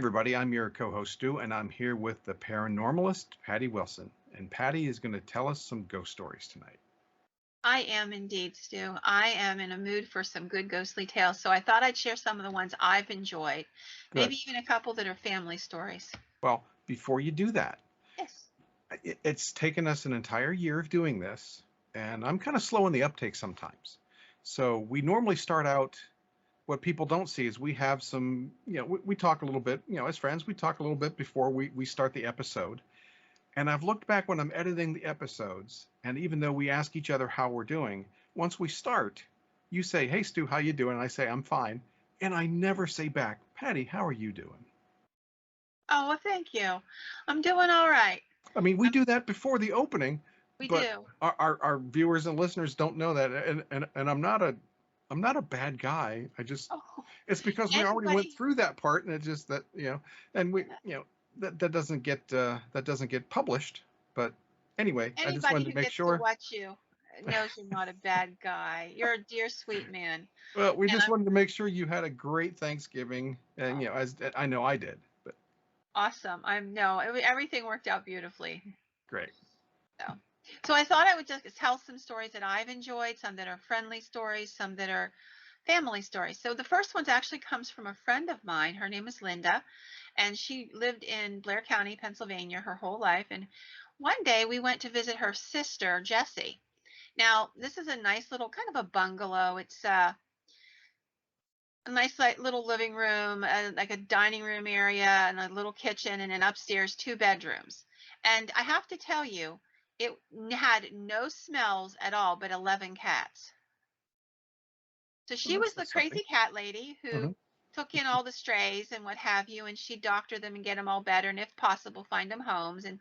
everybody. I'm your co-host Stu, and I'm here with the paranormalist Patty Wilson. And Patty is going to tell us some ghost stories tonight. I am indeed, Stu. I am in a mood for some good ghostly tales, so I thought I'd share some of the ones I've enjoyed, Good. maybe even a couple that are family stories. Well, before you do that, Yes. it's taken us an entire year of doing this, and I'm kind of slow in the uptake sometimes. So we normally start out. What people don't see is we have some, we talk a little bit, as friends, we talk a little bit before we start the episode. And I've looked back when I'm editing the episodes, and even though we ask each other how we're doing, once we start, you say, "Hey Stu, how you doing?" And I say, "I'm fine." And I never say back, "Patty, how are you doing?" Oh, well, thank you. I'm doing all right. I mean, we do that before the opening, We but do. our viewers and listeners don't know that. And I'm not a bad guy. Oh, It's because we already went anybody? through that part, and it's just that, and we, that doesn't get published. But anyway, I just Anybody wanted to who make gets to sure. watch you knows you're not a bad guy. You're a dear, sweet man. Well, we And just I'm wanted to make sure you had a great Thanksgiving, and oh, as I know I did. But awesome. No, everything worked out beautifully. great. So, so I thought I would just tell some stories that I've enjoyed, some that are friendly stories, some that are family stories. So the first one actually comes from a friend of mine. Her name is Linda, and she lived in Blair County, Pennsylvania, her whole life. And one day we went to visit her sister, Jessie. Now, this is a nice little kind of a bungalow. It's a nice like little living room, like a dining room area, and a little kitchen, and then upstairs 2 bedrooms. And I have to tell you, it had no smells at all, but 11 cats. So Well, she that was the says something. crazy cat lady Hmm. who took in all the strays and what have you, and she'd doctor them and get them all better, and if possible, find them homes. And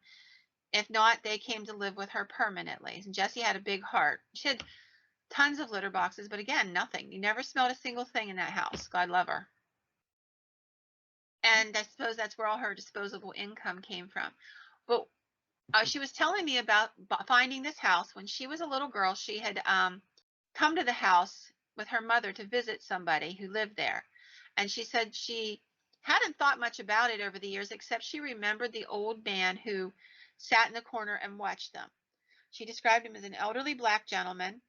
if not, they came to live with her permanently. And Jessie had a big heart. She had tons of litter boxes, but again, nothing. You never smelled a single thing in that house. God love her. And I suppose that's where all her disposable income came from. But she was telling me about finding this house when she was a little girl. She had come to the house with her mother to visit somebody who lived there. And she said she hadn't thought much about it over the years, except she remembered the old man who sat in the corner and watched them. She described him as an elderly black gentleman,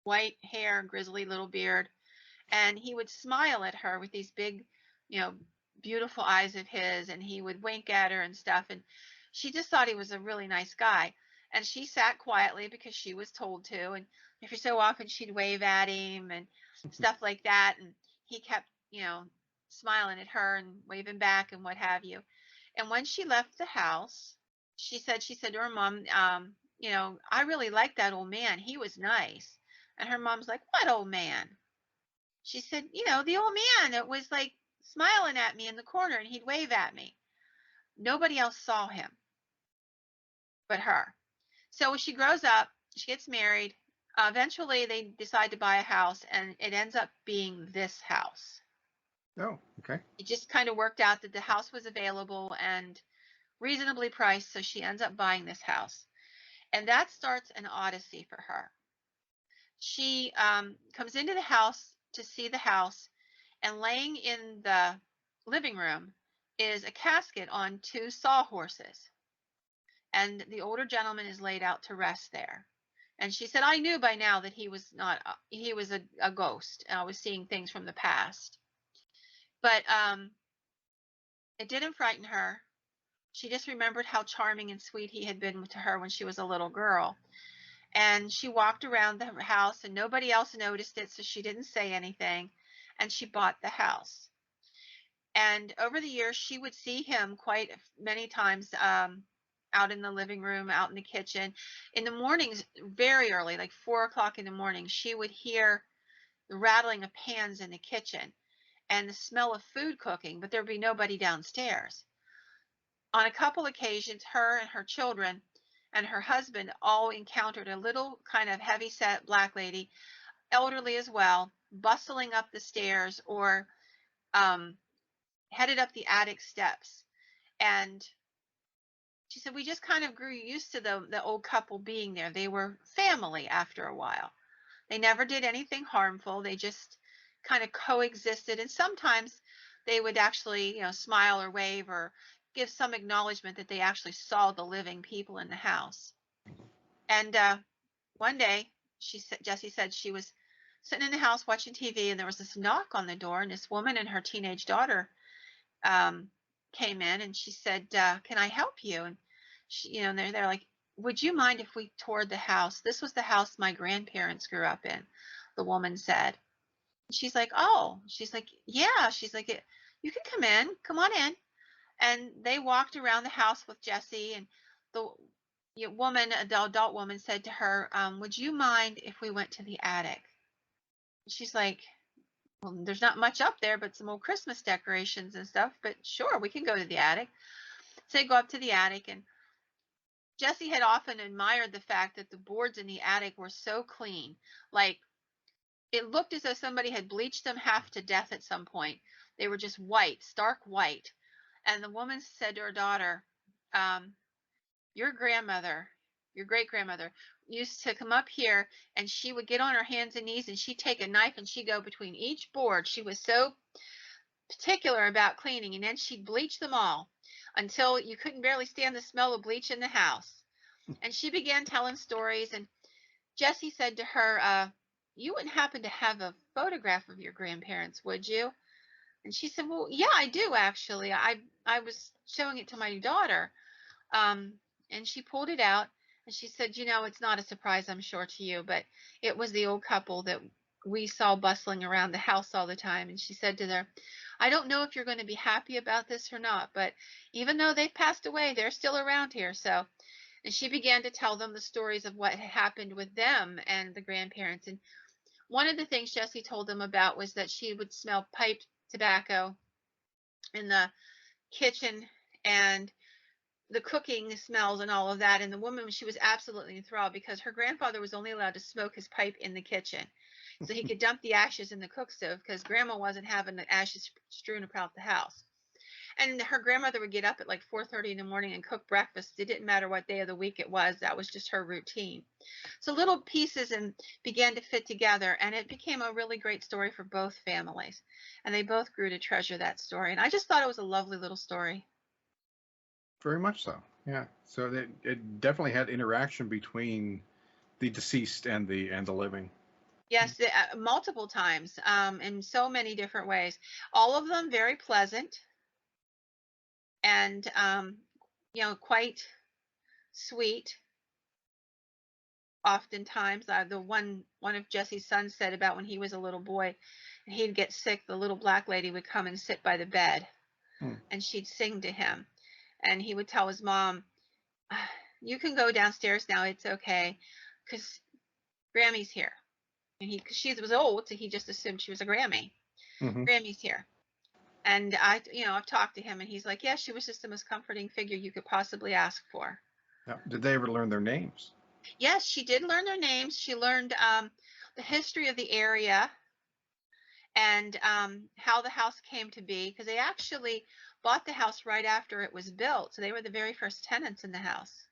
white hair, grizzly little beard, and he would smile at her with these big, you know, beautiful eyes of his, and he would wink at her and stuff. And she just thought he was a really nice guy. And she sat quietly because she was told to. And every so often she'd wave at him and stuff like that. And he kept, smiling at her and waving back and what have you. And when she left the house, she said to her mom, I really liked that old man. He was nice. And her mom's like, "What old man?" She said, "The old man that was like smiling at me in the corner and he'd wave at me." Nobody else saw him but her. So when she grows up, she gets married. Eventually, they decide to buy a house, and it ends up being this house. Oh, okay. It just kind of worked out that the house was available and reasonably priced, so she ends up buying this house. And that starts an odyssey for her. She comes into the house to see the house, and laying in the living room is a casket on 2 sawhorses. And the older gentleman is laid out to rest there. And she said, "I knew by now that he was not, he was a ghost. And I was seeing things from the past." But it didn't frighten her. She just remembered how charming and sweet he had been to her when she was a little girl. And she walked around the house and nobody else noticed it, so she didn't say anything. And she bought the house. And over the years, she would see him quite many times, out in the living room, out in the kitchen. In the mornings, very early, like 4 o'clock in the morning, she would hear the rattling of pans in the kitchen and the smell of food cooking, but there'd be nobody downstairs. On a couple occasions, her and her children and her husband all encountered a little kind of heavy set black lady, elderly as well, bustling up the stairs or um, headed up the attic steps. And she said, "We just kind of grew used to the old couple being there. They were family after a while. They never did anything harmful. They just kind of coexisted. And sometimes they would actually, smile or wave or give some acknowledgement that they actually saw the living people in the house. And one day, Jessie said she was sitting in the house watching TV, and there was this knock on the door, and this woman and her teenage daughter um, came in, and she said, "Can I help you?" And and they're like, "Would you mind if we toured the house? This was the house my grandparents grew up in," the woman said. She's like, "Oh," she's like, "Yeah," she's like, "You can come in, come on in." And they walked around the house with Jessie, and the the adult woman said to her, "Would you mind if we went to the attic?" She's like, "Well, there's not much up there but some old Christmas decorations and stuff, but sure, we can go to the attic." So they go up to the attic, and Jessie had often admired the fact that the boards in the attic were so clean. Like, it looked as though somebody had bleached them half to death at some point. They were just white, stark white. And the woman said to her daughter, um, "Your grandmother, your great grandmother, used to come up here, and she would get on her hands and knees, and she'd take a knife and she'd go between each board. She was so particular about cleaning, and then she'd bleach them all until you couldn't barely stand the smell of bleach in the house." And she began telling stories, and Jessie said to her, "You wouldn't happen to have a photograph of your grandparents, would you?" And she said, "Well, yeah, I do actually. I was showing it to my daughter." Um, and she pulled it out, and she said, "It's not a surprise, I'm sure, to you, but it was the old couple that we saw bustling around the house all the time." And she said to her, "I don't know if you're going to be happy about this or not, but even though they've passed away, they're still around here." So, and she began to tell them the stories of what had happened with them and the grandparents. And one of the things Jessie told them about was that she would smell pipe tobacco in the kitchen, and the cooking smells and all of that. And the woman, she was absolutely enthralled because her grandfather was only allowed to smoke his pipe in the kitchen. So he could dump the ashes in the cook stove because grandma wasn't having the ashes strewn about the house. And her grandmother would get up at like 4:30 in the morning and cook breakfast. It didn't matter what day of the week it was. That was just her routine. So little pieces and began to fit together, and it became a really great story for both families. And they both grew to treasure that story. And I just thought it was a lovely little story. Very much so. Yeah. So it definitely had interaction between the deceased and the living. Yes, multiple times, in so many different ways. All of them very pleasant and, quite sweet. Oftentimes, the one of Jesse's sons said about when he was a little boy, and he'd get sick, the little black lady would come and sit by the bed, Hmm. and she'd sing to him, and he would tell his mom, "You can go downstairs now. It's okay, because Grammy's here." And cause she was old, so he just assumed she was a Grammy. Hmm. "Grammy's here." And I've talked to him, and he's like, "Yeah, she was just the most comforting figure you could possibly ask for." Yeah. Did they ever learn their names? Yes, she did learn their names. She learned the history of the area, and how the house came to be, because they actually bought the house right after it was built. So they were the very first tenants in the house.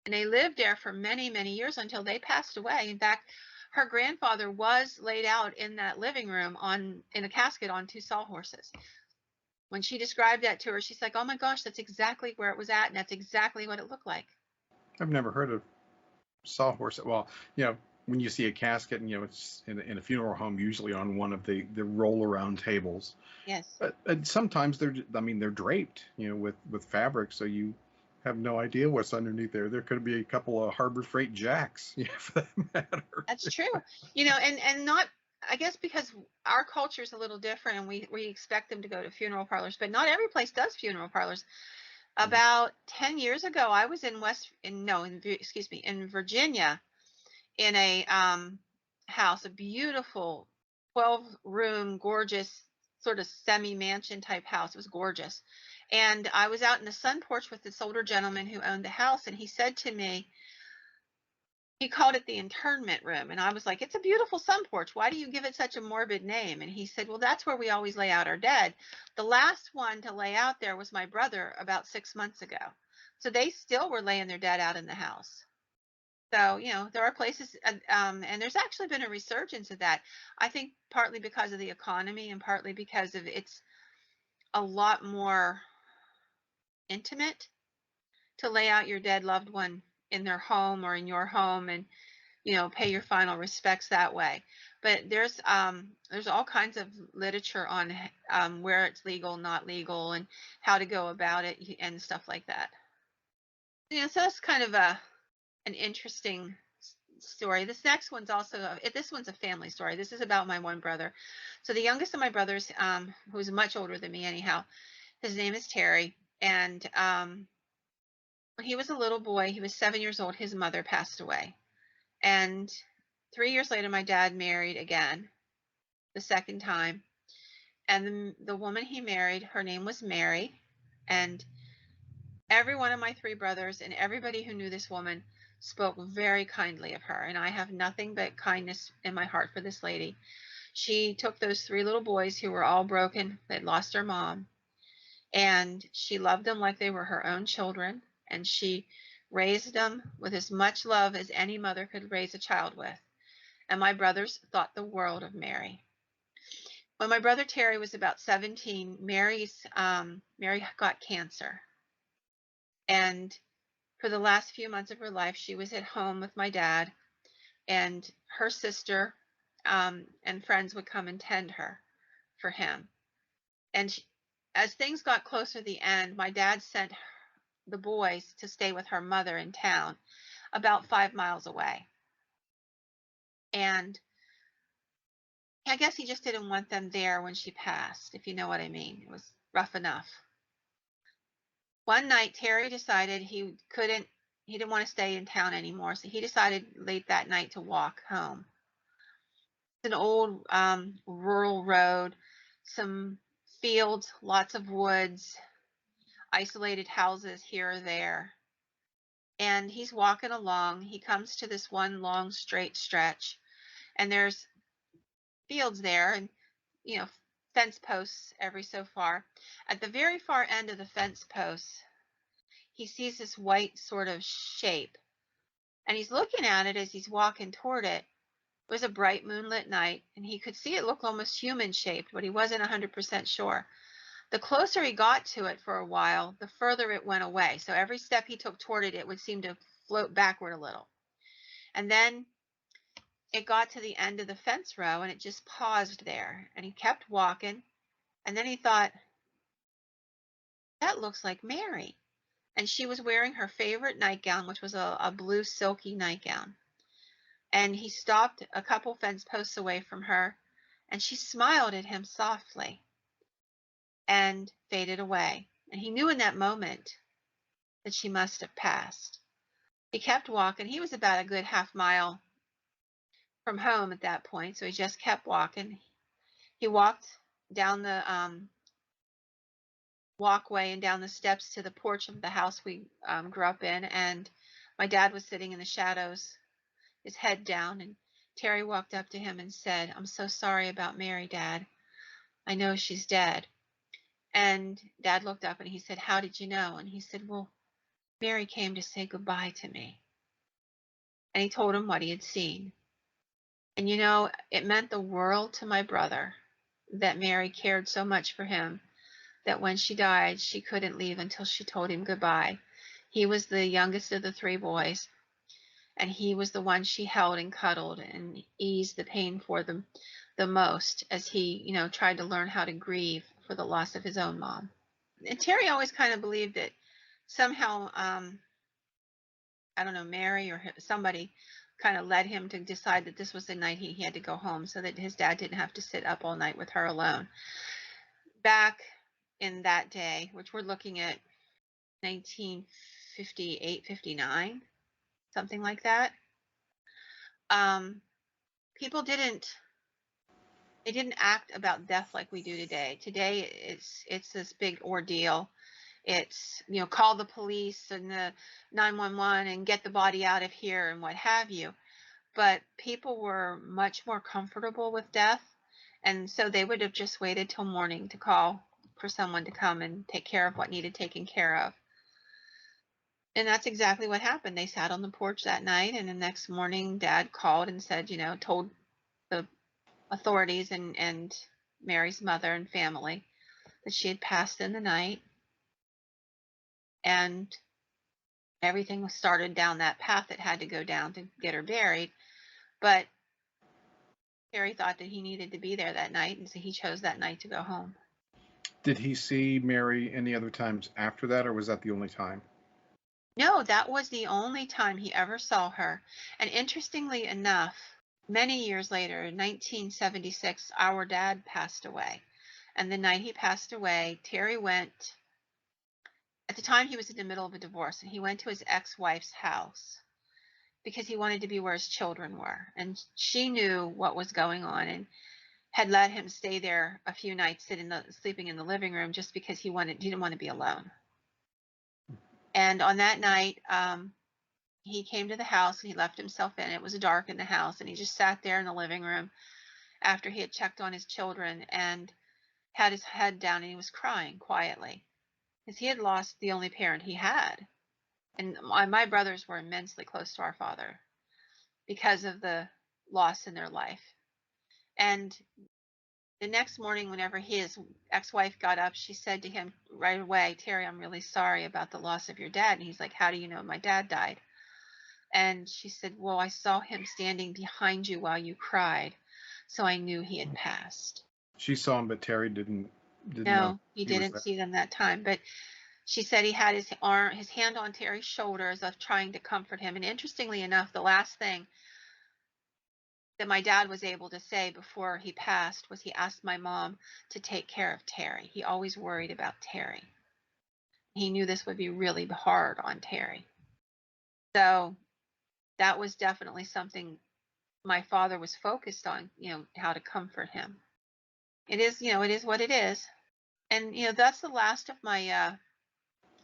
And they lived there for many, many years until they passed away. In fact, her grandfather was laid out in that living room in a casket on two sawhorses. When she described that to her, she's like, "Oh my gosh, that's exactly where it was at, and that's exactly what it looked like." I've never heard of sawhorse. Well, when you see a casket, and it's in a funeral home, usually on one of the roll around tables. Yes. But and sometimes they're draped, with fabric, so you have no idea what's underneath there. There could be a couple of Harbor Freight jacks, for that matter. That's true. And not, I guess, because our culture is a little different, and we expect them to go to funeral parlors, but not every place does funeral parlors. Mhm. About 10 years ago, I was in West in no, in excuse me, in Virginia, in a house, a beautiful 12-room, gorgeous, sort of semi-mansion type house. It was gorgeous. And I was out in the sun porch with this older gentleman who owned the house, and he said to me, he called it the internment room. And I was like, "It's a beautiful sun porch. Why do you give it such a morbid name?" And he said, "Well, that's where we always lay out our dead. The last one to lay out there was my brother about 6 months ago." So they still were laying their dead out in the house. So, there are places, and there's actually been a resurgence of that. I think partly because of the economy, and partly because of its a lot more intimate to lay out your dead loved one in their home or in your home, and pay your final respects that way. But there's all kinds of literature on where it's legal, not legal, and how to go about it and stuff like that. So that's kind of an interesting story. This next one's also this one's a family story. This is about my one brother. So the youngest of my brothers, who's much older than me anyhow, his name is Terry, and when he was a little boy, he was 7 years old, his mother passed away. And 3 years later, my dad married again, the second time. And the woman he married, her name was Mary. And every one of my three brothers and everybody who knew this woman spoke very kindly of her. And I have nothing but kindness in my heart for this lady. She took those three little boys who were all broken, they'd lost their mom, and she loved them like they were her own children. And she raised them with as much love as any mother could raise a child with. And my brothers thought the world of Mary. When my brother Terry was about 17, Mary got cancer. And for the last few months of her life, she was at home with my dad, and her sister and friends would come and tend her for him. And as things got closer to the end, my dad sent the boys to stay with her mother in town, about 5 miles away. And I guess he just didn't want them there when she passed, if you know what I mean. It was rough enough. One night, Terry decided he didn't want to stay in town anymore, so he decided late that night to walk home. It's an old rural road, some fields, lots of woods, isolated houses here or there. And he's walking along. He comes to this one long straight stretch, and there's fields there, and fence posts every so far. At the very far end of the fence posts, he sees this white sort of shape, and he's looking at it as he's walking toward it. It was a bright moonlit night, and he could see it looked almost human shaped, but he wasn't 100% sure. The closer he got to it for a while, the further it went away. So every step he took toward it, it would seem to float backward a little. And then it got to the end of the fence row, and it just paused there. And he kept walking, and then he thought, that looks like Mary. And she was wearing her favorite nightgown, which was a blue silky nightgown. And he stopped a couple fence posts away from her, and she smiled at him softly and faded away. And he knew in that moment that she must have passed. He kept walking. He was about a good half-mile from home at that point, so he just kept walking. He walked down the walkway and down the steps to the porch of the house we grew up in, and my dad was sitting in the shadows, his head down, and Terry walked up to him and said, "I'm so sorry about Mary, Dad. I know she's dead." And Dad looked up and he said, "How did you know?" And he said, "Well, Mary came to say goodbye to me." And he told him what he had seen. And it meant the world to my brother that Mary cared so much for him that when she died, she couldn't leave until she told him goodbye. He was the youngest of the three boys, and he was the one she held and cuddled and eased the pain for them the most as he, tried to learn how to grieve for the loss of his own mom. And Terry always kind of believed that somehow, I don't know, Mary or somebody kind of led him to decide that this was the night he had to go home so that his dad didn't have to sit up all night with her alone. Back in that day, which we're looking at 1958, 59, something like that, people didn't act about death like we do today. Today, it's this big ordeal. It's, call the police and the 911 and get the body out of here and what have you. But people were much more comfortable with death, and so they would have just waited till morning to call for someone to come and take care of what needed taken care of. And that's exactly what happened. They sat on the porch that night, and the next morning Dad called and said, told the authorities and Mary's mother and family that she had passed in the night, and everything was started down that path that had to go down to get her buried. But Terry thought that he needed to be there that night, and so he chose that night to go home. Did he see Mary any other times after that, or was that the only time? No, that was the only time he ever saw her. And interestingly enough, many years later, in 1976, our dad passed away. And the night he passed away, Terry went, at the time he was in the middle of a divorce, and he went to his ex-wife's house because he wanted to be where his children were. And she knew what was going on and had let him stay there a few nights, sleeping in the living room, just because he didn't want to be alone. And on that night, he came to the house and he left himself in. It was dark in the house, and he just sat there in the living room after he had checked on his children and had his head down, and he was crying quietly because he had lost the only parent he had. And my brothers were immensely close to our father because of the loss in their life. And the next morning, whenever his ex-wife got up, she said to him right away, "Terry, I'm really sorry about the loss of your dad." And he's like, "How do you know my dad died?" And she said, "Well, I saw him standing behind you while you cried, so I knew he had passed." She saw him, but Terry didn't know No, he he was didn't there. see them that time, but she said he had his hand on Terry's shoulder as if trying to comfort him. And interestingly enough, the last thing that my dad was able to say before he passed was he asked my mom to take care of Terry. He always worried about Terry. He knew this would be really hard on Terry. So that was definitely something my father was focused on, how to comfort him. It is, it is what it is. And, that's the last of my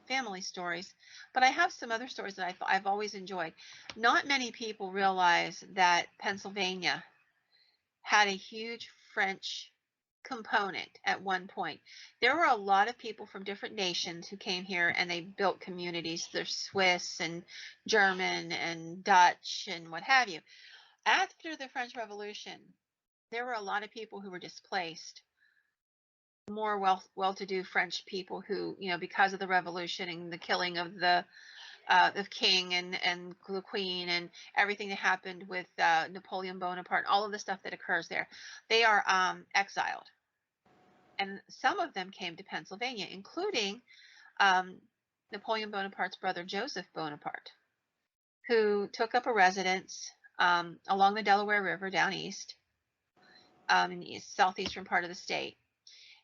family stories. But I have some other stories that I've always enjoyed. Not many people realize that Pennsylvania had a huge French component at one point. There were a lot of people from different nations who came here, and they built communities. There's Swiss and German and Dutch and what have you. After the French Revolution, there were a lot of people who were displaced, more well-to-do French people who, because of the revolution and the killing of the king and the queen and everything that happened with Napoleon Bonaparte, all of the stuff that occurs there, they are exiled. And some of them came to Pennsylvania, including Napoleon Bonaparte's brother, Joseph Bonaparte, who took up a residence along the Delaware River down east, in the southeastern part of the state.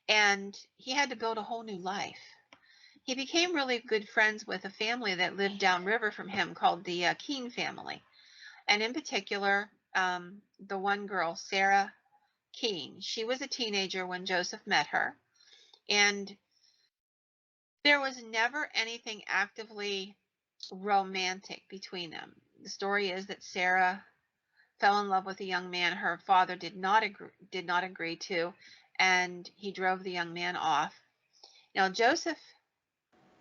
And he had to build a whole new life. He became really good friends with a family that lived downriver from him called the Keene family. And in particular, the one girl, Sarah Keene, she was a teenager when Joseph met her. And there was never anything actively romantic between them. The story is that Sarah fell in love with a young man her father did not agree to, and he drove the young man off. Now, Joseph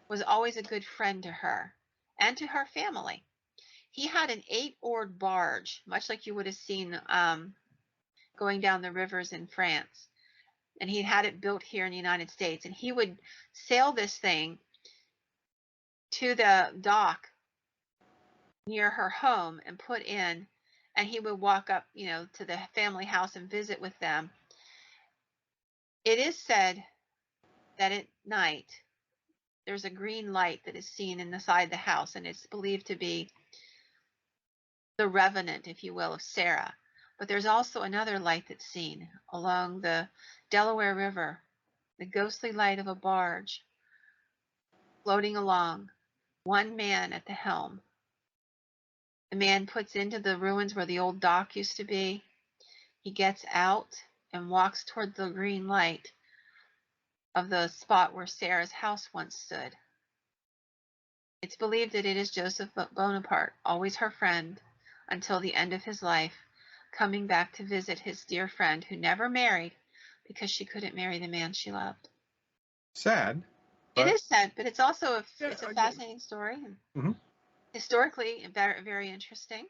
was always a good friend to her and to her family. He had an 8-oared barge, much like you would have seen going down the rivers in France. And he had it built here in the United States. And he would sail this thing to the dock near her home and put in, and he would walk up, to the family house and visit with them. It is said that at night there's a green light that is seen inside the house, and it's believed to be the revenant, if you will, of Sarah. But there's also another light that's seen along the Delaware River, the ghostly light of a barge floating along, one man at the helm. The man puts into the ruins where the old dock used to be. He gets out and walks toward the green light of the spot where Sarah's house once stood. It's believed that it is Joseph Bonaparte, always her friend until the end of his life, coming back to visit his dear friend who never married because she couldn't marry the man she loved. Sad. It is sad, but it's also Yeah, a fascinating story, and Mhm. historically very, very interesting.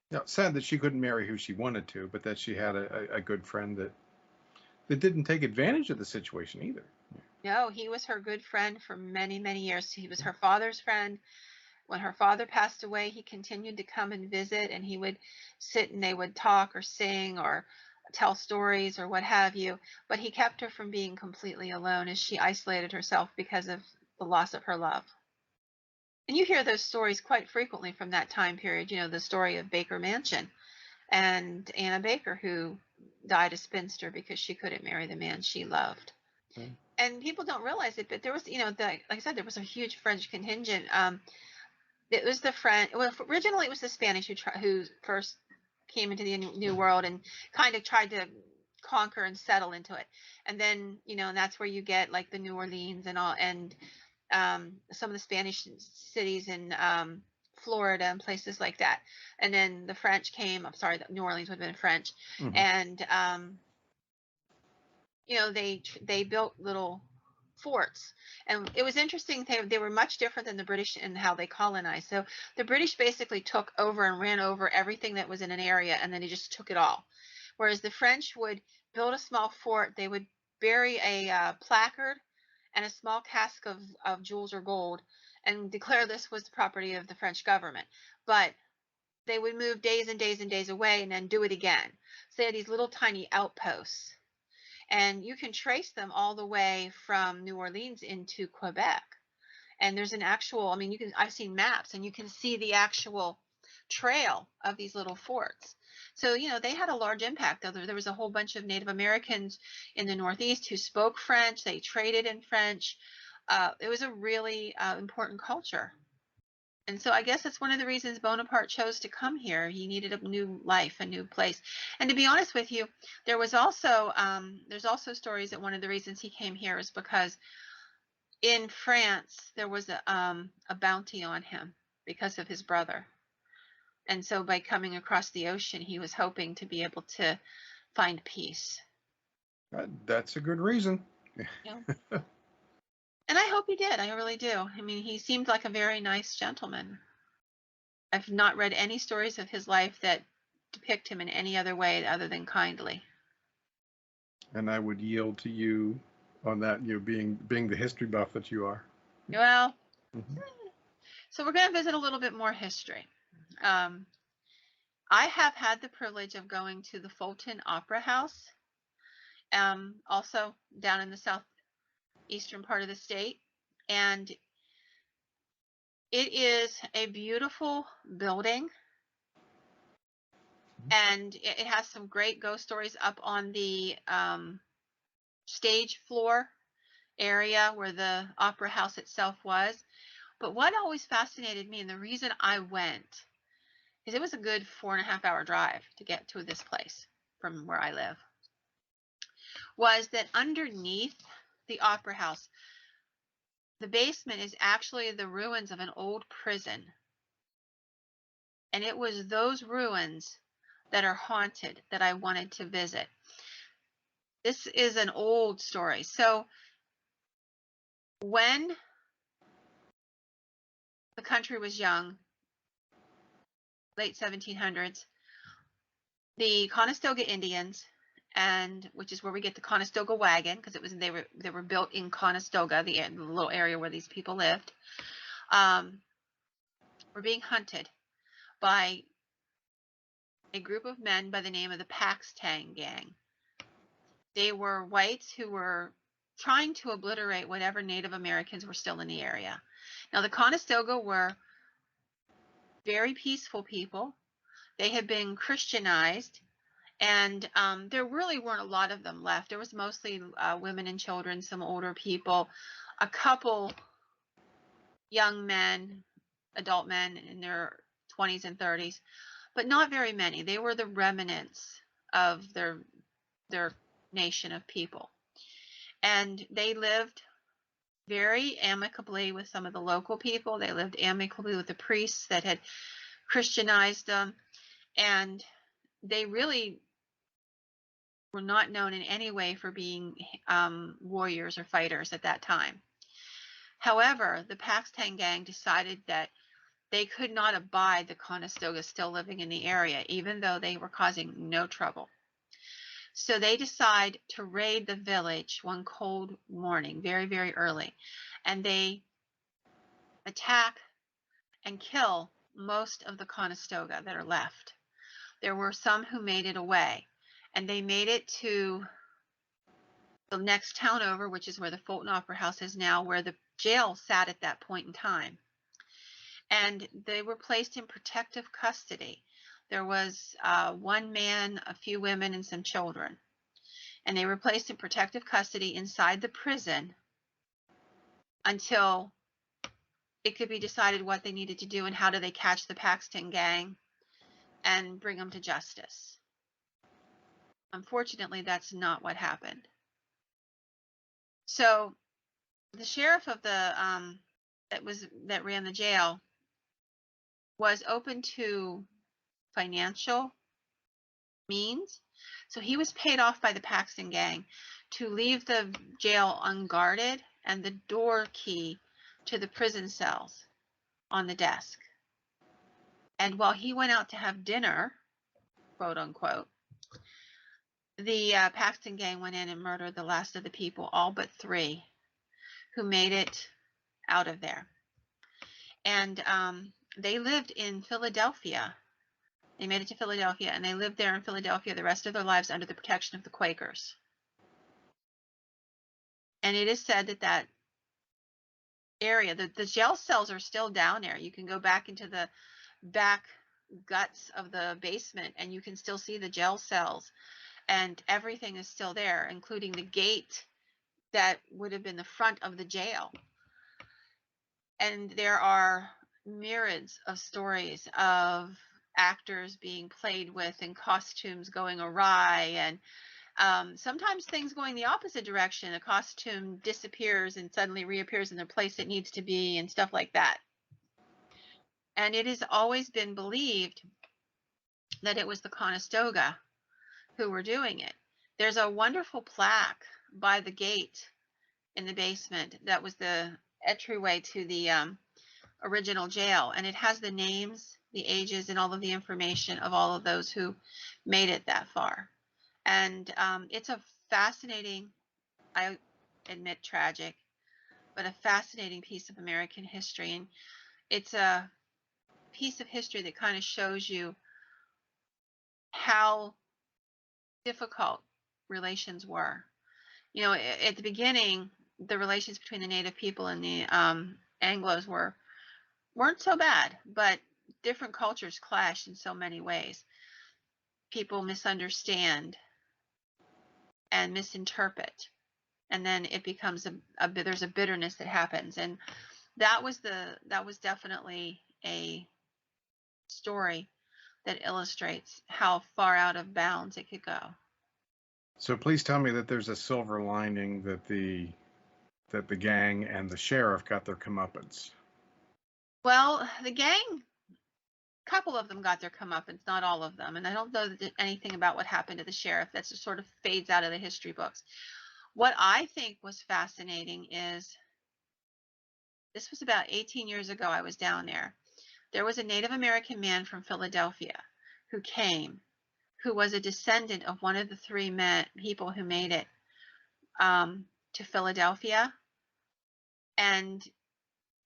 Yeah, sad that she couldn't marry who she wanted to, but that she had a good friend that didn't take advantage of the situation either. No, he was her good friend for many, many years. He was her father's friend. When her father passed away, he continued to come and visit, and he would sit and they would talk or sing or tell stories or what have you. But he kept her from being completely alone as she isolated herself because of the loss of her love. And you hear those stories quite frequently from that time period, the story of Baker Mansion and Anna Baker, who died a spinster because she couldn't marry the man she loved. Okay. And people don't realize it, but there was, like I said, there was a huge French contingent. It was the French. Well, originally it was the Spanish who first came into the New World and kind of tried to conquer and settle into it. And then, and that's where you get like the New Orleans and all, and some of the Spanish cities in Florida and places like that. And then the French came. I'm sorry, New Orleans would have been French, Hmm. and they built little forts. And it was interesting. They were much different than the British in how they colonized. So the British basically took over and ran over everything that was in an area, and then they just took it all. Whereas the French would build a small fort. They would bury a placard and a small cask of jewels or gold and declare this was the property of the French government. But they would move days and days and days away and then do it again. So they had these little tiny outposts, and you can trace them all the way from New Orleans into Quebec. And there's an actual, I mean, I've seen maps and you can see the actual trail of these little forts. So, they had a large impact. There was a whole bunch of Native Americans in the Northeast who spoke French. They traded in French. It was a really important culture. And so I guess that's one of the reasons Bonaparte chose to come here. He needed a new life, a new place. And to be honest with you, there's also stories that one of the reasons he came here is because in France there was a bounty on him because of his brother. And so by coming across the ocean, he was hoping to be able to find peace. That's a good reason. Yeah. And I hope he did. I really do. I mean, he seemed like a very nice gentleman. I've not read any stories of his life that depict him in any other way other than kindly. And I would yield to you on that, being the history buff that you are. Well, Hmm. so we're going to visit a little bit more history. Um, I have had the privilege of going to the Fulton Opera House, also down in the southeastern part of the state. And it is a beautiful building. And it has some great ghost stories up on the stage floor area where the opera house itself was. But what always fascinated me, and the reason I went, is it was a good 4.5 hour drive to get to this place from where I live, was that underneath the opera house, the basement is actually the ruins of an old prison. And it was those ruins that are haunted that I wanted to visit. This is an old story. So when the country was young, late 1700s, the Conestoga Indians, and which is where we get the Conestoga wagon, because they were built in Conestoga, the little area where these people lived, were being hunted by a group of men by the name of the Paxtang Gang. They were whites who were trying to obliterate whatever Native Americans were still in the area. Now, the Conestoga were very peaceful people. They had been Christianized, and there really weren't a lot of them left. There was mostly women and children, some older people, a couple young men, adult men in their 20s and 30s, but not very many. They were the remnants of their nation of people. And they lived very amicably with some of the local people. They lived amicably with the priests that had Christianized them. And they really were not known in any way for being warriors or fighters at that time. However, the Paxtang Gang decided that they could not abide the Conestoga still living in the area, even though they were causing no trouble. So they decide to raid the village one cold morning, very, very early, and they attack and kill most of the Conestoga that are left. There were some who made it away, and they made it to the next town over, which is where the Fulton Opera House is now, where the jail sat at that point in time. And they were placed in protective custody. There was one man, a few women, and some children. And they were placed in protective custody inside the prison until it could be decided what they needed to do and how do they catch the Paxton gang and bring them to justice. Unfortunately, that's not what happened. So the sheriff of the that ran the jail was open to financial means. So he was paid off by the Paxton gang to leave the jail unguarded and the door key to the prison cells on the desk. And while he went out to have dinner, quote unquote, the Paxton gang went in and murdered the last of the people, all but 3 who made it out of there. And they lived in Philadelphia. They made it to Philadelphia, and they lived there in Philadelphia the rest of their lives under the protection of the Quakers. And it is said that that area, the jail cells are still down there. You can go back into the back guts of the basement, and you can still see the jail cells, and everything is still there, including the gate that would have been the front of the jail. And there are myriads of stories of actors being played with and costumes going awry, and sometimes things going the opposite direction. A costume disappears and suddenly reappears in the place it needs to be, and stuff like that. And it has always been believed that it was the Conestoga who were doing it. There's a wonderful plaque by the gate in the basement that was the entryway to the original jail, and it has the names, the ages, and all of the information of all of those who made it that far. And it's a fascinating, I admit tragic, but a fascinating piece of American history. And it's a piece of history that kind of shows you how difficult relations were. You know, at the beginning, the relations between the Native people and the Anglos weren't so bad, but different cultures clash in so many ways. People misunderstand and misinterpret, and then it becomes there's a bitterness that happens. And that was definitely a story that illustrates how far out of bounds it could go. So please tell me that there's a silver lining that the gang and the sheriff got their comeuppance. Well, the gang, a couple of them got their comeuppance, not all of them. And I don't know anything about what happened to the sheriff. That just sort of fades out of the history books. What I think was fascinating is, this was about 18 years ago I was down there. There was a Native American man from Philadelphia who came, who was a descendant of one of the 3 people who made it to Philadelphia. And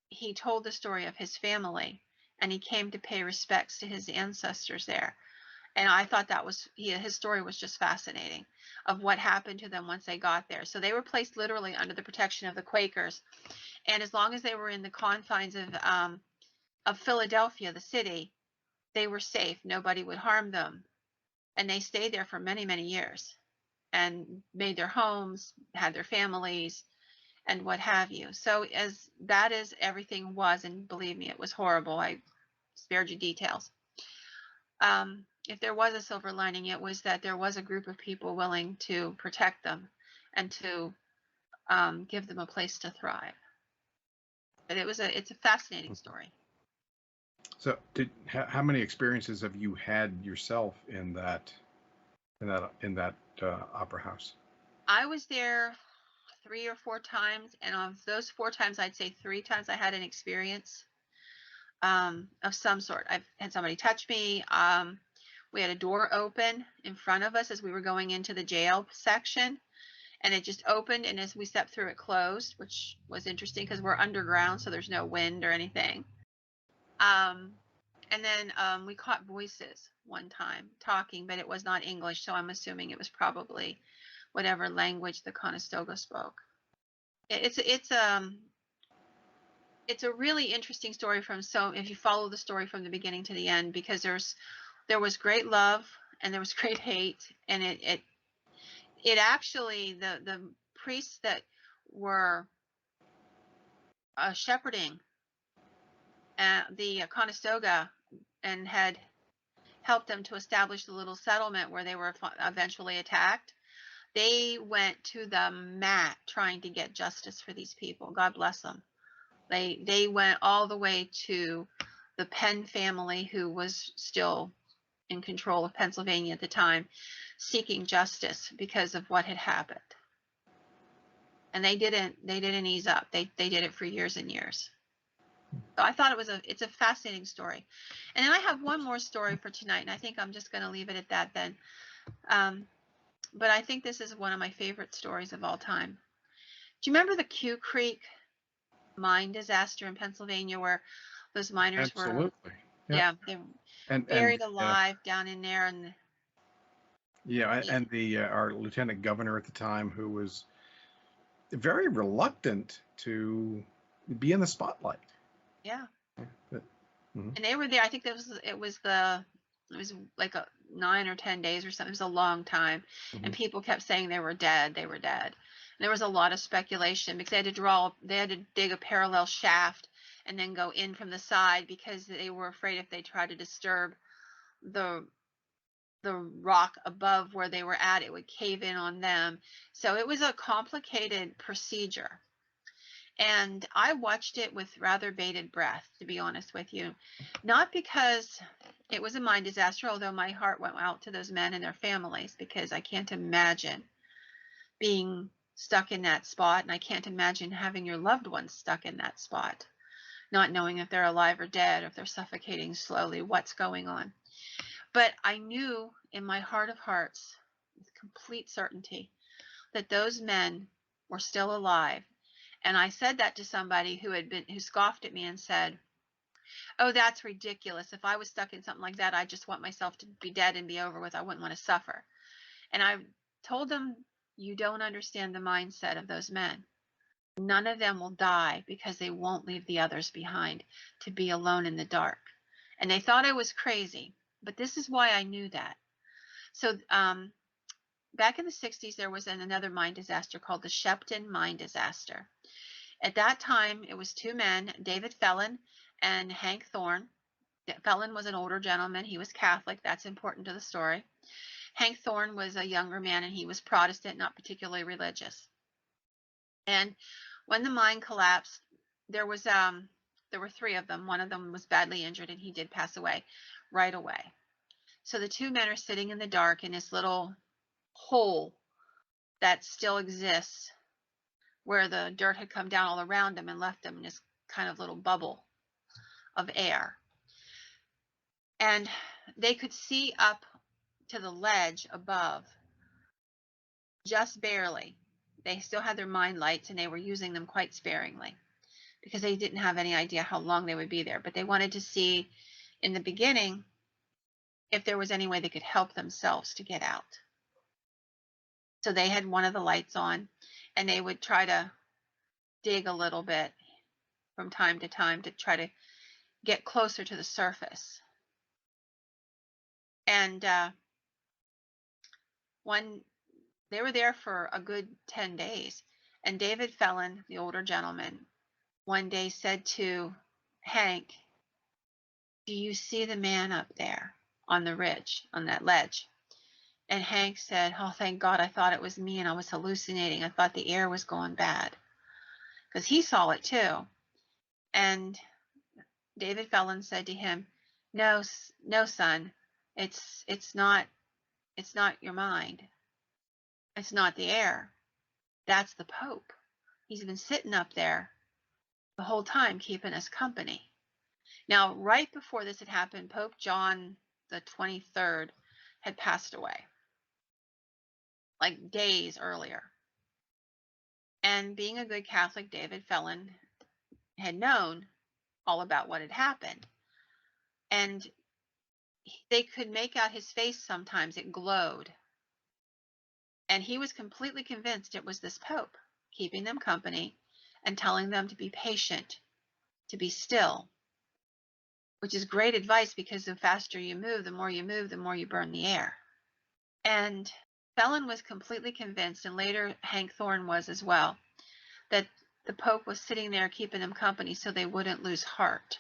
he told the story of his family, and he came to pay respects to his ancestors there. And I thought that was, his story was just fascinating, of what happened to them once they got there. So they were placed literally under the protection of the Quakers. And as long as they were in the confines of Philadelphia, the city, they were safe. Nobody would harm them. And they stayed there for many, many years and made their homes, had their families, and what have you. So as bad as everything was, and believe me, it was horrible, I spared you details. If there was a silver lining, it was that there was a group of people willing to protect them and to give them a place to thrive. But it's a fascinating story. So how many experiences have you had yourself in that opera house? I was there 3 or 4 times, and of those 4 times, I'd say 3 times I had an experience of some sort. I've had somebody touch me. We had a door open in front of us as we were going into the jail section, and it just opened, and as we stepped through, it closed, which was interesting because we're underground, so there's no wind or anything. And then we caught voices one time talking, but it was not English, so I'm assuming it was probably whatever language the Conestoga spoke. It's a really interesting story if you follow the story from the beginning to the end, because there was great love and there was great hate, and it actually, the priests that were shepherding the Conestoga and had helped them to establish the little settlement where they were eventually attacked, they went to the mat trying to get justice for these people. God bless them. They went all the way to the Penn family, who was still in control of Pennsylvania at the time, seeking justice because of what had happened. And they didn't ease up. They did it for years and years. So I thought it's a fascinating story. And then I have one more story for tonight, and I think I'm just going to leave it at that then. But I think this is one of my favorite stories of all time. Do you remember the Q Creek mine disaster in Pennsylvania, where those miners Absolutely. were, yeah, they were and buried alive down in there? And and the our lieutenant governor at the time, who was very reluctant to be in the spotlight. Yeah. But, and they were there. I think it was like 9 or 10 days or something. It was a long time. And people kept saying they were dead. They were dead. And there was a lot of speculation because they had to dig a parallel shaft and then go in from the side, because they were afraid if they tried to disturb the rock above where they were at, it would cave in on them. So it was a complicated procedure. And I watched it with rather bated breath, to be honest with you. Not because it was a mine disaster, although my heart went out to those men and their families, because I can't imagine being stuck in that spot, and I can't imagine having your loved ones stuck in that spot, not knowing if they're alive or dead, or if they're suffocating slowly, what's going on. But I knew in my heart of hearts, with complete certainty, that those men were still alive. And I said that to somebody who scoffed at me and said, "Oh, that's ridiculous. If I was stuck in something like that, I just want myself to be dead and be over with. I wouldn't want to suffer." And I told them, "You don't understand the mindset of those men. None of them will die because they won't leave the others behind to be alone in the dark." And they thought I was crazy, but this is why I knew that. So back in the 60s, there was another mine disaster called the Shepton mine disaster. At that time, it was two men, David Phelan and Hank Thorne. Phelan was an older gentleman. He was Catholic. That's important to the story. Hank Thorne was a younger man, and he was Protestant, not particularly religious. And when the mine collapsed, there were three of them. One of them was badly injured, and he did pass away right away. So the two men are sitting in the dark in this little hole that still exists, where the dirt had come down all around them and left them in this kind of little bubble of air. And they could see up to the ledge above, just barely. They still had their mine lights, and they were using them quite sparingly because they didn't have any idea how long they would be there. But they wanted to see in the beginning if there was any way they could help themselves to get out. So they had one of the lights on, and they would try to dig a little bit from time to time to try to get closer to the surface. And they were there for a good 10 days. And David Phelan, the older gentleman, one day said to Hank, "Do you see the man up there on the ridge, on that ledge?" And Hank said, "Oh, thank God, I thought it was me and I was hallucinating. I thought the air was going bad." Because he saw it too. And David Phelan said to him, no, son, it's not your mind. It's not the air. That's the Pope. He's been sitting up there the whole time keeping us company." Now, right before this had happened, Pope John the 23rd had passed away, like days earlier. And being a good Catholic, David Felon had known all about what had happened. And they could make out his face sometimes. It glowed. And he was completely convinced it was this Pope keeping them company and telling them to be patient, to be still, which is great advice because the faster you move, the more you burn the air. And Felon was completely convinced, and later Hank Thorne was as well, that the Pope was sitting there keeping them company so they wouldn't lose heart.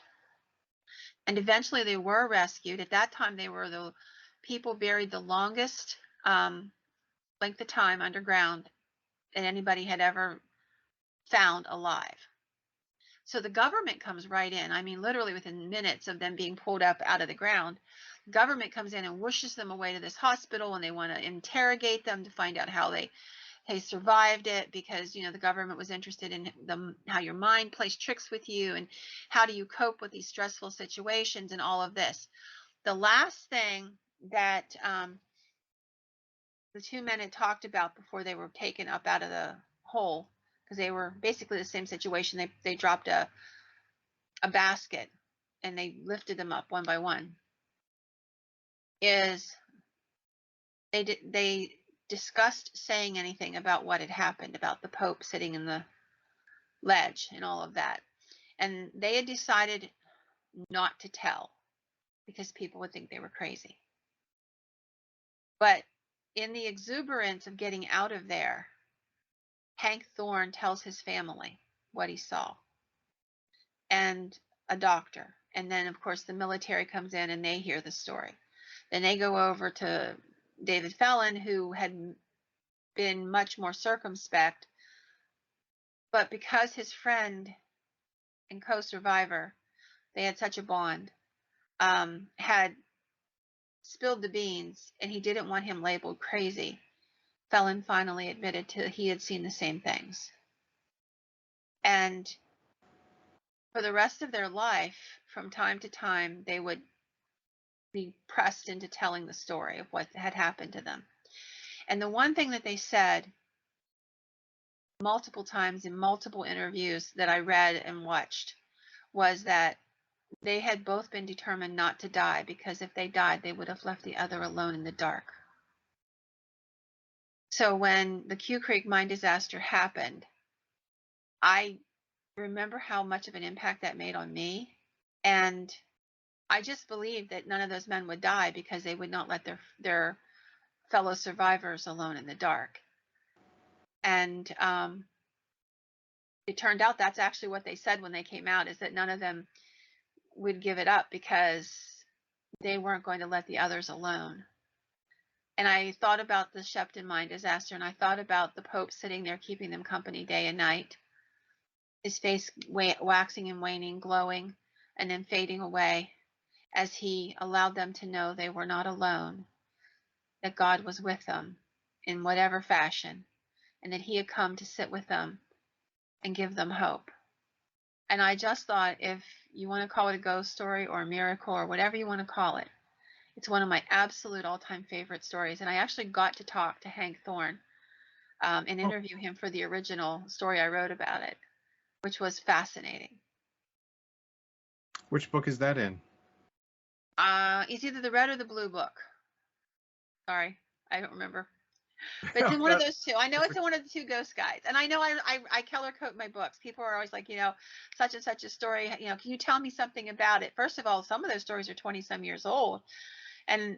And eventually they were rescued. At that time, they were the people buried the longest length of time underground that anybody had ever found alive. So the government comes right in. I mean, literally within minutes of them being pulled up out of the ground, the government comes in and whooshes them away to this hospital, and they want to interrogate them to find out how they survived it, because the government was interested in how your mind plays tricks with you and how do you cope with these stressful situations and all of this. The last thing that the two men had talked about before they were taken up out of the hole, because they were basically the same situation. They dropped a basket and they lifted them up one by one, is they discussed saying anything about what had happened, about the Pope sitting in the ledge and all of that. And they had decided not to tell because people would think they were crazy. But in the exuberance of getting out of there, Hank Thorne tells his family what he saw, and a doctor. And then, of course, the military comes in and they hear the story. Then they go over to David Felon, who had been much more circumspect. But because his friend and co-survivor, they had such a bond, had spilled the beans, and he didn't want him labeled crazy, Felon finally admitted he had seen the same things. And for the rest of their life, from time to time, they would be pressed into telling the story of what had happened to them. And the one thing that they said multiple times in multiple interviews that I read and watched was that they had both been determined not to die, because if they died, they would have left the other alone in the dark. So when the Q Creek mine disaster happened, I remember how much of an impact that made on me. And I just believed that none of those men would die because they would not let their fellow survivors alone in the dark. And it turned out that's actually what they said when they came out, is that none of them would give it up because they weren't going to let the others alone. And I thought about the Shepton mine disaster, and I thought about the Pope sitting there keeping them company day and night, his face waxing and waning, glowing, and then fading away as he allowed them to know they were not alone, that God was with them in whatever fashion, and that he had come to sit with them and give them hope. And I just thought, if you want to call it a ghost story or a miracle or whatever you want to call it, it's one of my absolute all-time favorite stories. And I actually got to talk to Hank Thorne and interview him for the original story I wrote about it, which was fascinating. Which book is that in? It's either the red or the blue book. Sorry, I don't remember. But it's in one of those two. I know it's in one of the two ghost guides. And I know I color code my books. People are always like, such and such a story, can you tell me something about it? First of all, some of those stories are 20 some years old. And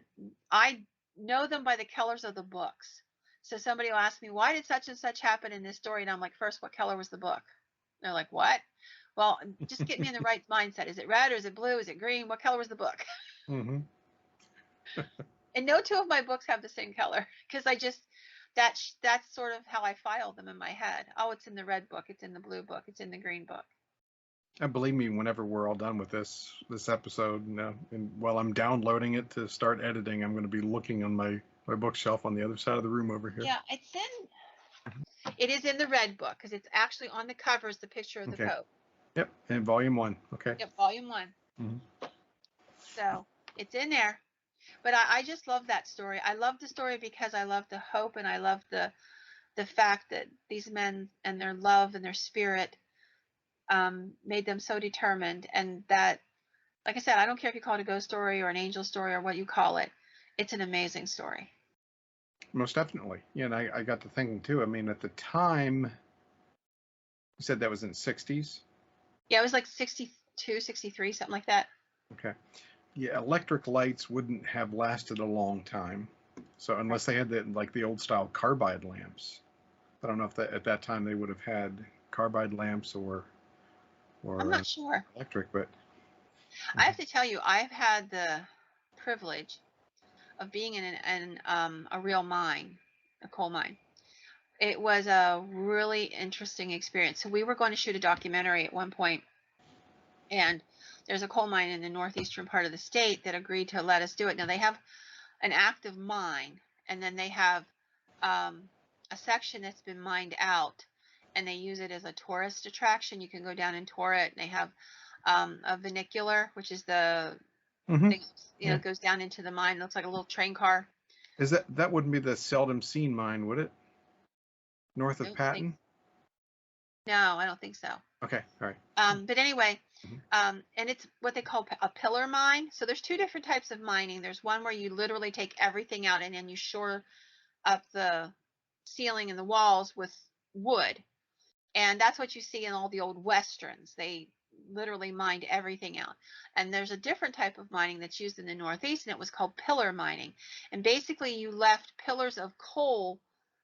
I know them by the colors of the books. So somebody will ask me, why did such and such happen in this story? And I'm like, first, what color was the book? And they're like, what? Well, just get me in the right mindset. Is it red or is it blue? Is it green? What color was the book? Mm-hmm. And no two of my books have the same color, because that's sort of how I file them in my head. Oh, it's in the red book. It's in the blue book. It's in the green book. And believe me, whenever we're all done with this episode, and while I'm downloading it to start editing, I'm going to be looking on my bookshelf on the other side of the room over here. Yeah, it is in the red book, because it's actually on the cover is the picture of the Pope. Yep, and volume 1. Okay. Yep, volume 1. Mm-hmm. So it's in there. But I just love that story. I love the story because I love the hope, and I love the fact that these men and their love and their spirit made them so determined, and that, like I said, I don't care if you call it a ghost story or an angel story or what you call it. It's an amazing story. Most definitely. Yeah, and I got to thinking too. I mean, at the time, you said that was in the 60s. Yeah, it was like 62, 63, something like that. Okay. Yeah, electric lights wouldn't have lasted a long time. So Right. unless they had the old style carbide lamps, I don't know if that at that time they would have had carbide lamps I'm or not sure. electric, but I mhm. have to tell you, I've had the privilege of being in a real mine, a coal mine. It was a really interesting experience. So we were going to shoot a documentary at one point, and there's a coal mine in the northeastern part of the state that agreed to let us do it. Now they have an active mine, and then they have um, a section that's been mined out, and they use it as a tourist attraction. You can go down and tour it. And they have a vernacular, which is the Mhm. thing, Yeah. goes down into the mine. It looks like a little train car. Is that wouldn't be the seldom seen mine, would it? North I of don't think. Patton? No, I don't think so. Okay, all right. But anyway, Mhm. and it's what they call a pillar mine. So there's two different types of mining. There's one where you literally take everything out and then you shore up the ceiling and the walls with wood. And that's what you see in all the old westerns. They literally mined everything out. And there's a different type of mining that's used in the Northeast, and it was called pillar mining. And basically, you left pillars of coal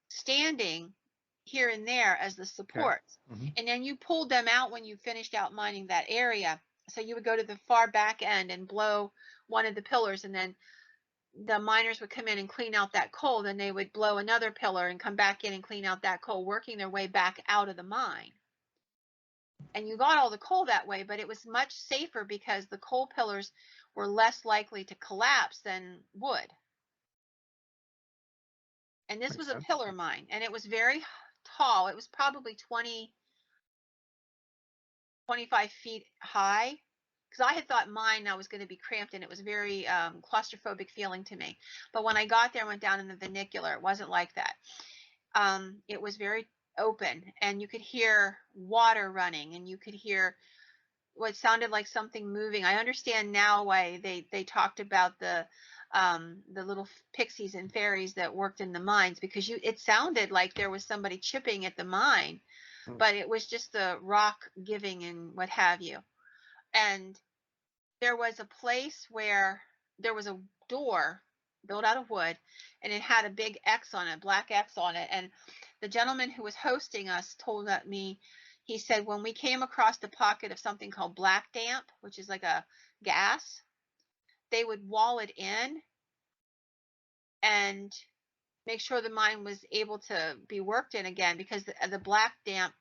standing here and there as the Okay. supports. Hmm. And then you pulled them out when you finished out mining that area. So you would go to the far back end and blow one of the pillars, and then the miners would come in and clean out that coal. Then they would blow another pillar and come back in and clean out that coal, working their way back out of the mine. And you got all the coal that way, but it was much safer because the coal pillars were less likely to collapse than wood. And this Makes was a sense. pillar mine, and it was very tall. It was probably 20, 25 feet high, because I had thought mine I was going to be cramped, and it was very claustrophobic feeling to me. But when I got there and went down in the vernacular, it wasn't like that. It was very open, and you could hear water running, and you could hear what sounded like something moving. I understand now why they talked about the little pixies and fairies that worked in the mines, because it sounded like there was somebody chipping at the mine, Mm. but it was just the rock giving and what have you. And there was a place where there was a door built out of wood, and it had a big X on it, black X on it. And the gentleman who was hosting us told me, he said, when we came across the pocket of something called black damp, which is like a gas, they would wall it in and make sure the mine was able to be worked in again, because the black damp,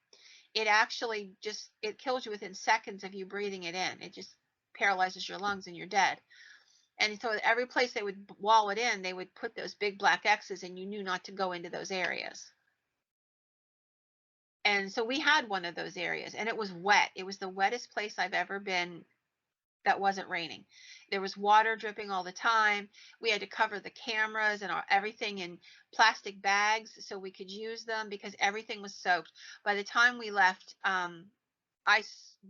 it actually just, it kills you within seconds of you breathing it in. It just paralyzes your lungs and you're dead. And so every place they would wall it in, they would put those big black X's, and you knew not to go into those areas. And so we had one of those areas, and it was wet. It was the wettest place I've ever been that wasn't raining. There was water dripping all the time. We had to cover the cameras and everything in plastic bags so we could use them, because everything was soaked. By the time we left,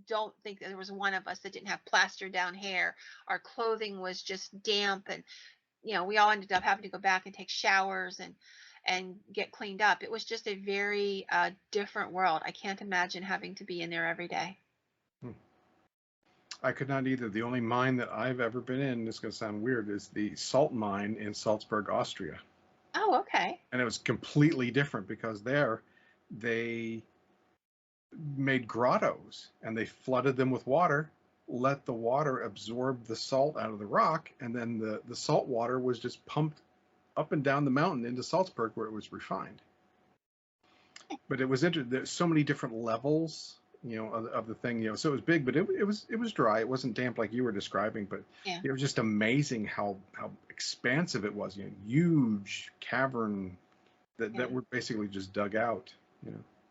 don't think there was one of us that didn't have plaster down hair. Our clothing was just damp, and we all ended up having to go back and take showers and get cleaned up. It was just a very different world. I can't imagine having to be in there every day. Hmm. I could not either. The only mine that I've ever been in, this is going to sound weird, is the salt mine in Salzburg, Austria. Oh, okay. And it was completely different because there they made grottos and they flooded them with water, let the water absorb the salt out of the rock, and then the salt water was just pumped up and down the mountain into Salzburg where it was refined. But it was interesting. There's so many different levels, of the thing, so it was big, but it was dry. It wasn't damp like you were describing, but Yeah. it was just amazing how expansive it was. Huge cavern that Yeah. were basically just dug out.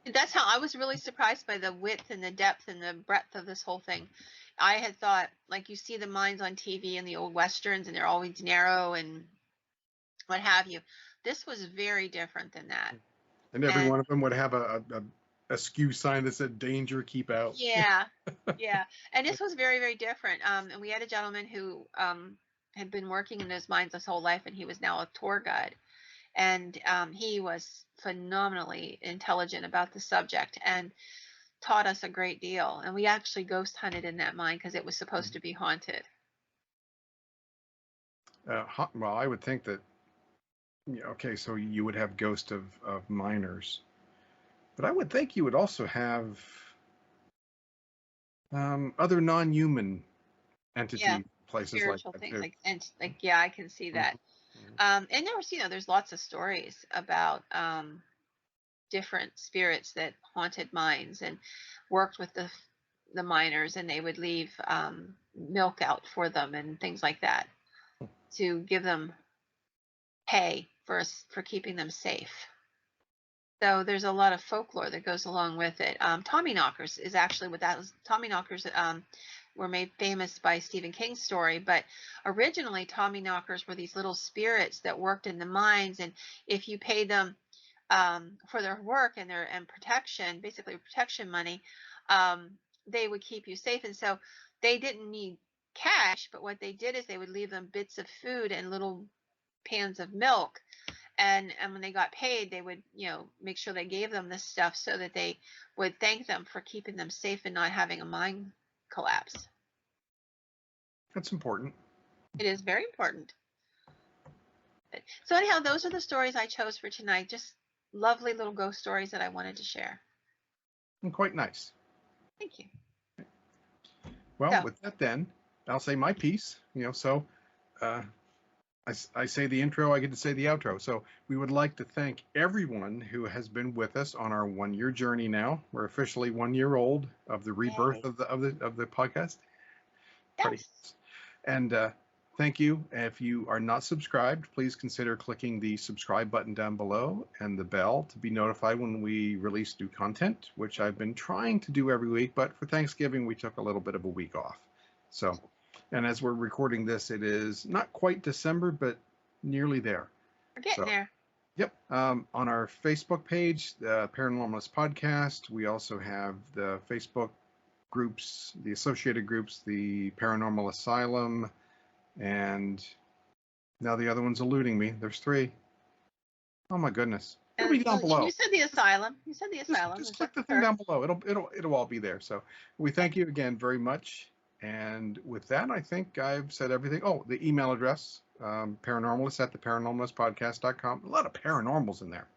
That's how I was really surprised by the width and the depth and the breadth of this whole thing. I had thought, like, you see the mines on TV and the old westerns, and they're always narrow and what have you. This was very different than that. And every And one of them would have a skew sign that said "Danger, keep out." yeah, yeah. And this was very, very different. And we had a gentleman who had been working in those mines his whole life, and he was now a tour guide. And he was phenomenally intelligent about the subject and taught us a great deal. And we actually ghost hunted in that mine because it was supposed to be haunted. Well, I would think that, yeah, okay, so you would have ghost of miners, but I would think you would also have other non-human Yeah, entity places like spiritual that things too. like yeah, I can see that. Mhm. And there was, there's lots of stories about different spirits that haunted mines and worked with the miners, and they would leave milk out for them and things like that to give them pay for keeping them safe. So there's a lot of folklore that goes along with it. Tommy knockers is actually what that was. Tommy knockers were made famous by Stephen King's story, but originally Tommy knockers were these little spirits that worked in the mines, and if you paid them for their work and their and protection, basically protection money, they would keep you safe. And so they didn't need cash, but what they did is they would leave them bits of food and little pans of milk, and when they got paid, they would make sure they gave them this stuff so that they would thank them for keeping them safe and not having a mine collapse. That's important. It is very important. So anyhow, those are the stories I chose for tonight. Just lovely little ghost stories that I wanted to share. And quite nice. Thank you. Well, So with that then, I'll say my piece. So I say the intro, I get to say the outro. So we would like to thank everyone who has been with us on our 1 year journey now. We're officially 1 year old of the rebirth yay. of the podcast. Pretty. Yes. And thank you. If you are not subscribed, please consider clicking the subscribe button down below and the bell to be notified when we release new content, which I've been trying to do every week, but for Thanksgiving, we took a little bit of a week off. So, and as we're recording this, it is not quite December, but nearly there. We're getting So, there. yep. On our Facebook page, the Paranormalist Podcast, we also have the Facebook groups, the associated groups, the Paranormal Asylum, and now the other one's eluding me. There's 3. Oh my goodness. It'll be down Well, below. you said the asylum. You said the asylum. Just click the thing down below. It'll all be there. So we thank you again very much. And with that, I think I've said everything. Oh, the email address, paranormalist at theparanormalistpodcast.com. A lot of paranormals in there.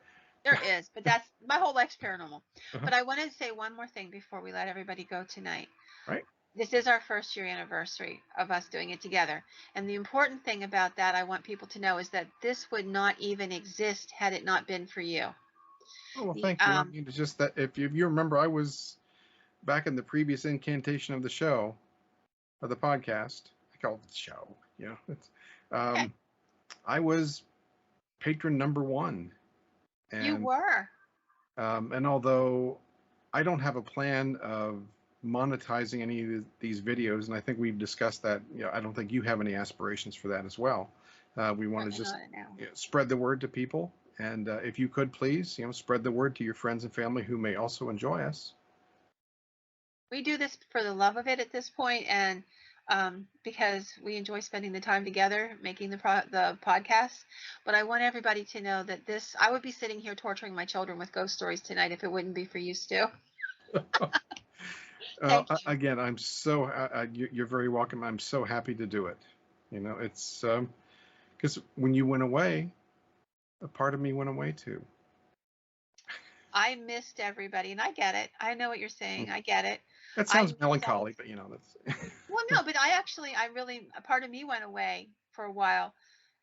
There is, but that's my whole life's paranormal. But I want to say one more thing before we let everybody go tonight. Right. This is our 1st year anniversary of us doing it together. And the important thing about that, I want people to know, is that this would not even exist had it not been for you. Oh, well, thank you. I mean, it's just that if you remember, I was back in the previous incantation of the show, of the podcast. I call it the show. It's, Okay. I was patron number 1. And, You were. and although I don't have a plan of monetizing any of these videos, and I think we've discussed that, I don't think you have any aspirations for that as well. We want to just spread the word to people. And if you could please, spread the word to your friends and family who may also enjoy us. We do this for the love of it at this point, and because we enjoy spending the time together making the podcast. But I want everybody to know that I would be sitting here torturing my children with ghost stories tonight if it wouldn't be for you, Stu. Thank you. Again, I'm so you're very welcome. I'm so happy to do it. It's because when you went away, a part of me went away too. I missed everybody, and I get it. I know what you're saying. I get it. That sounds melancholy, but that's. Well, no, but a part of me went away for a while,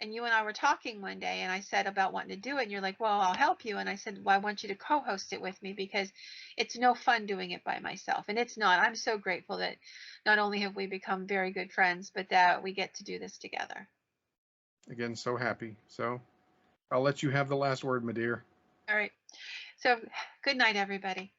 and you and I were talking one day, and I said about wanting to do it, and you're like, well, I'll help you. And I said, well, I want you to co-host it with me because it's no fun doing it by myself. And it's not. I'm so grateful that not only have we become very good friends, but that we get to do this together. Again, so happy. So I'll let you have the last word, my dear. All right. So good night, everybody.